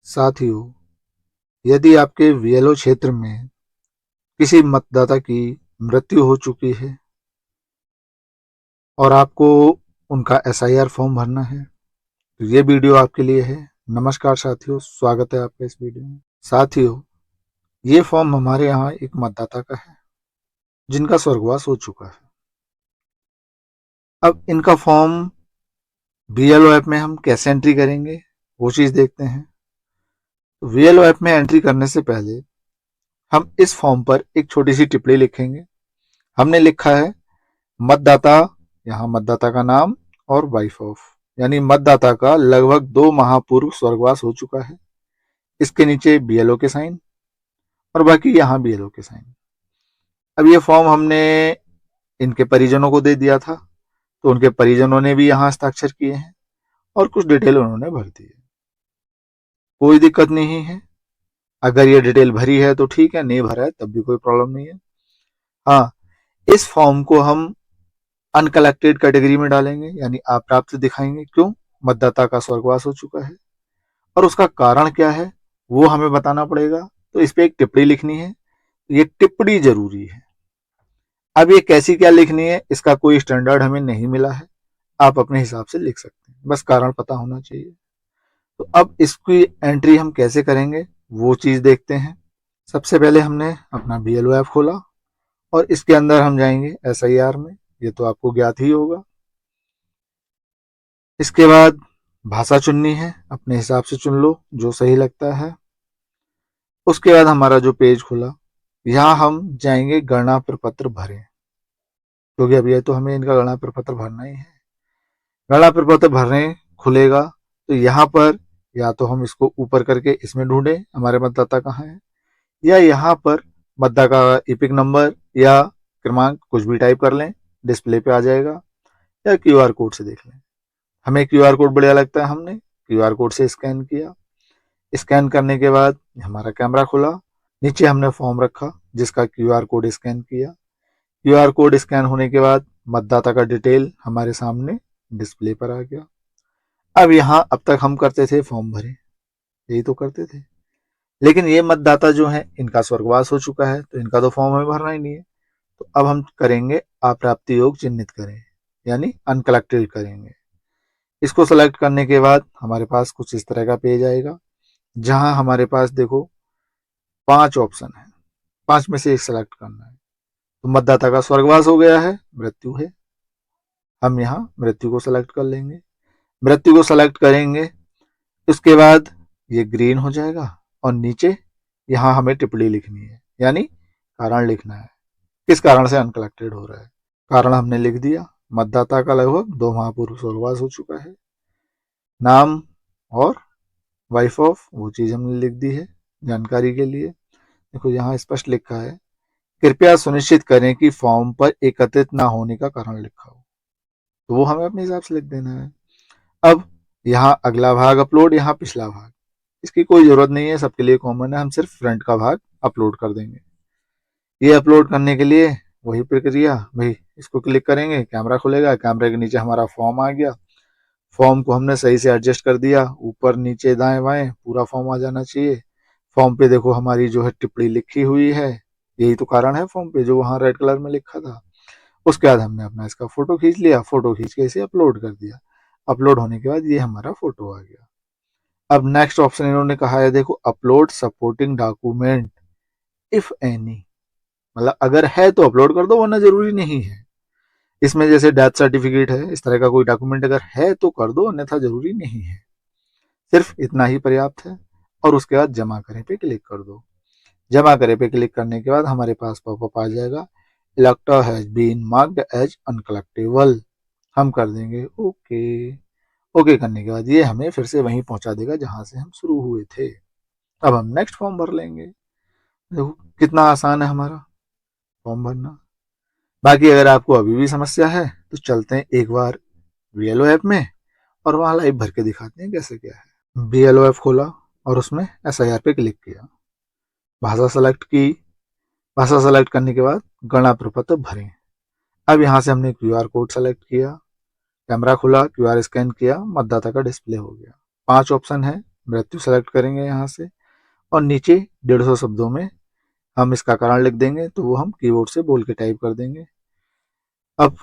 साथियों, यदि आपके वीएलओ क्षेत्र में किसी मतदाता की मृत्यु हो चुकी है और आपको उनका एसआईआर फॉर्म भरना है, तो ये वीडियो आपके लिए है। नमस्कार साथियों, स्वागत है आपका इस वीडियो में। साथियों, ये फॉर्म हमारे यहाँ एक मतदाता का है जिनका स्वर्गवास हो चुका है। अब इनका फॉर्म वीएलओ ऐप में हम कैसे एंट्री करेंगे, वो चीज़ देखते हैं। वीएलओ ऐप में एंट्री करने से पहले हम इस फॉर्म पर एक छोटी सी टिप्पणी लिखेंगे। हमने लिखा है मतदाता, यहाँ मतदाता का नाम और वाइफ ऑफ, यानी मतदाता का लगभग 2 माह पूर्व स्वर्गवास हो चुका है। इसके नीचे बीएलओ के साइन और बाकी यहाँ बीएलओ के साइन। अब ये फॉर्म हमने इनके परिजनों को दे दिया था, तो उनके परिजनों ने भी यहाँ हस्ताक्षर किए हैं और कुछ डिटेल उन्होंने भर दी है। कोई दिक्कत नहीं है, अगर ये डिटेल भरी है तो ठीक है, नहीं भरा है तब भी कोई प्रॉब्लम नहीं है। हाँ, इस फॉर्म को हम अनकलेक्टेड कैटेगरी में डालेंगे, यानी अप्राप्त दिखाएंगे। क्यों? मतदाता का स्वर्गवास हो चुका है और उसका कारण क्या है वो हमें बताना पड़ेगा, तो इस पे एक टिप्पणी लिखनी है। ये टिप्पणी जरूरी है। अब ये कैसी क्या लिखनी है, इसका कोई स्टैंडर्ड हमें नहीं मिला है, आप अपने हिसाब से लिख सकते हैं, बस कारण पता होना चाहिए। तो अब इसकी एंट्री हम कैसे करेंगे वो चीज देखते हैं। सबसे पहले हमने अपना बीएलओ ऐप खोला और इसके अंदर हम जाएंगे एसआईआर में, ये तो आपको ज्ञात ही होगा। इसके बाद भाषा चुननी है, अपने हिसाब से चुन लो जो सही लगता है। उसके बाद हमारा जो पेज खुला, यहाँ हम जाएंगे गणना प्रपत्र भरें, क्योंकि अब ये तो हमें इनका गणना प्रपत्र भरना ही है। गणना प्रपत्र भरने खुलेगा तो यहाँ पर या तो हम इसको ऊपर करके इसमें ढूंढें हमारे मतदाता कहाँ है, या यहाँ पर मतदाता का इपिक नंबर या क्रमांक कुछ भी टाइप कर लें, डिस्प्ले पे आ जाएगा, या क्यूआर कोड से देख लें। हमें क्यूआर कोड बढ़िया लगता है, हमने क्यूआर कोड से स्कैन किया। स्कैन करने के बाद हमारा कैमरा खुला, नीचे हमने फॉर्म रखा जिसका क्यूआर कोड स्कैन किया। क्यूआर कोड स्कैन होने के बाद मतदाता का डिटेल हमारे सामने डिस्प्ले पर आ गया। अब यहाँ अब तक हम करते थे फॉर्म भरे, यही तो करते थे, लेकिन ये मतदाता जो है इनका स्वर्गवास हो चुका है तो इनका तो फॉर्म हमें भरना ही नहीं है। तो अब हम करेंगे अप्राप्ति योग चिन्हित करें, यानी अनकलेक्टेड करेंगे। इसको सेलेक्ट करने के बाद हमारे पास कुछ इस तरह का पेज आएगा, जहां हमारे पास देखो 5 ऑप्शन है, 5 में से एक सेलेक्ट करना है। तो मतदाता का स्वर्गवास हो गया है, मृत्यु है, हम यहाँ मृत्यु को सेलेक्ट कर लेंगे। मृत्यु को सेलेक्ट करेंगे, उसके बाद ये ग्रीन हो जाएगा और नीचे यहाँ हमें टिप्पणी लिखनी है, यानी कारण लिखना है, किस कारण से अनकलेक्टेड हो रहा है। कारण हमने लिख दिया, मतदाता का लगभग 2 माह पूर्व स्वर्गवास हो चुका है। नाम और वाइफ ऑफ वो चीज हमने लिख दी है जानकारी के लिए। देखो यहाँ स्पष्ट लिखा है, कृपया सुनिश्चित करें कि फॉर्म पर एकत्रित ना होने का कारण लिखा हो, तो वो हमें अपने हिसाब से लिख देना है। अब यहाँ अगला भाग अपलोड, यहाँ पिछला भाग, इसकी कोई जरूरत नहीं है, सबके लिए कॉमन है, हम सिर्फ फ्रंट का भाग अपलोड कर देंगे। ये अपलोड करने के लिए वही प्रक्रिया, भाई इसको क्लिक करेंगे, कैमरा खुलेगा, कैमरे के नीचे हमारा फॉर्म आ गया। फॉर्म को हमने सही से एडजस्ट कर दिया, ऊपर नीचे दाएं बाएं पूरा फॉर्म आ जाना चाहिए। फॉर्म पे देखो हमारी जो है टिप्पणी लिखी हुई है, यही तो कारण है फॉर्म पे जो वहां रेड कलर में लिखा था। उसके बाद हमने अपना इसका फोटो खींच लिया, फोटो खींच के इसे अपलोड कर दिया। अपलोड होने के बाद ये हमारा फोटो आ गया। अब नेक्स्ट ऑप्शन इन्होंने कहा है, देखो upload supporting document if any, मतलब अगर है तो अपलोड कर दो वरना जरूरी नहीं है। इसमें जैसे डेथ सर्टिफिकेट है, इस तरह का कोई डॉक्यूमेंट अगर है तो कर दो, अन्यथा जरूरी नहीं है, सिर्फ इतना ही पर्याप्त है। और उसके बाद जमा करें पे क्लिक कर दो। जमा करें पे क्लिक करने के बाद हमारे पास पॉपअप आ जाएगा, elector has been marked as uncollectable, हम कर देंगे ओके। ओके करने के बाद ये हमें फिर से वहीं पहुंचा देगा जहां से हम शुरू हुए थे। अब हम नेक्स्ट फॉर्म भर लेंगे। देखो कितना आसान है हमारा फॉर्म भरना। बाकी अगर आपको अभी भी समस्या है तो चलते हैं एक बार बीएलओ ऐप में और वहां लाइव भर के दिखाते हैं कैसे क्या है। बीएलओ ऐप खोला और उसमें एसआईआर पे क्लिक किया, भाषा सेलेक्ट की। भाषा सेलेक्ट करने के बाद गणना प्रपत्र भरें। अब यहाँ से हमने क्यूआर कोड सेलेक्ट किया, कैमरा खुला, क्यूआर स्कैन किया, मतदाता का डिस्प्ले हो गया। 5 ऑप्शन है, मृत्यु सेलेक्ट करेंगे यहाँ से और नीचे 150 शब्दों में हम इसका कारण लिख देंगे, तो वो हम कीबोर्ड से बोल के टाइप कर देंगे। अब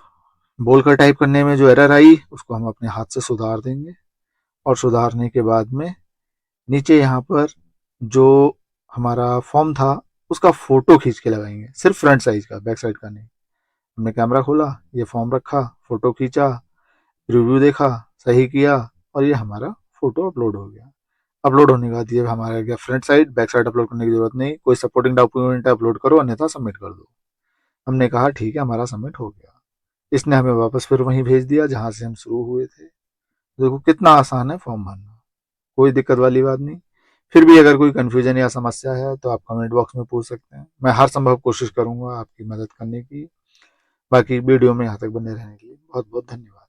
बोलकर टाइप करने में जो एरर आई उसको हम अपने हाथ से सुधार देंगे और सुधारने के बाद में नीचे यहाँ पर जो हमारा फॉर्म था उसका फोटो खींच के लगाएंगे, सिर्फ फ्रंट साइज का, बैक साइड का नहीं। हमने कैमरा खोला, ये फॉर्म रखा, फोटो खींचा, रिव्यू देखा, सही किया और ये हमारा फोटो अपलोड हो गया। अपलोड होने के बाद ये हमारा गया front side, back side upload करने की जरूरत नहीं, कोई सपोर्टिंग डॉक्यूमेंट अपलोड करो अन्यथा सबमिट कर दो। हमने कहा ठीक है, हमारा सबमिट हो गया। इसने हमें वापस फिर वहीं भेज दिया जहां से हम शुरू हुए थे। देखो कितना आसान है फॉर्म भरना, कोई दिक्कत वाली बात नहीं। फिर भी अगर कोई कंफ्यूजन या समस्या है तो आप कमेंट बॉक्स में पूछ सकते हैं, मैं हर संभव कोशिश करूंगा आपकी मदद करने की। बाकी वीडियो में यहाँ तक बने रहने के लिए बहुत बहुत धन्यवाद।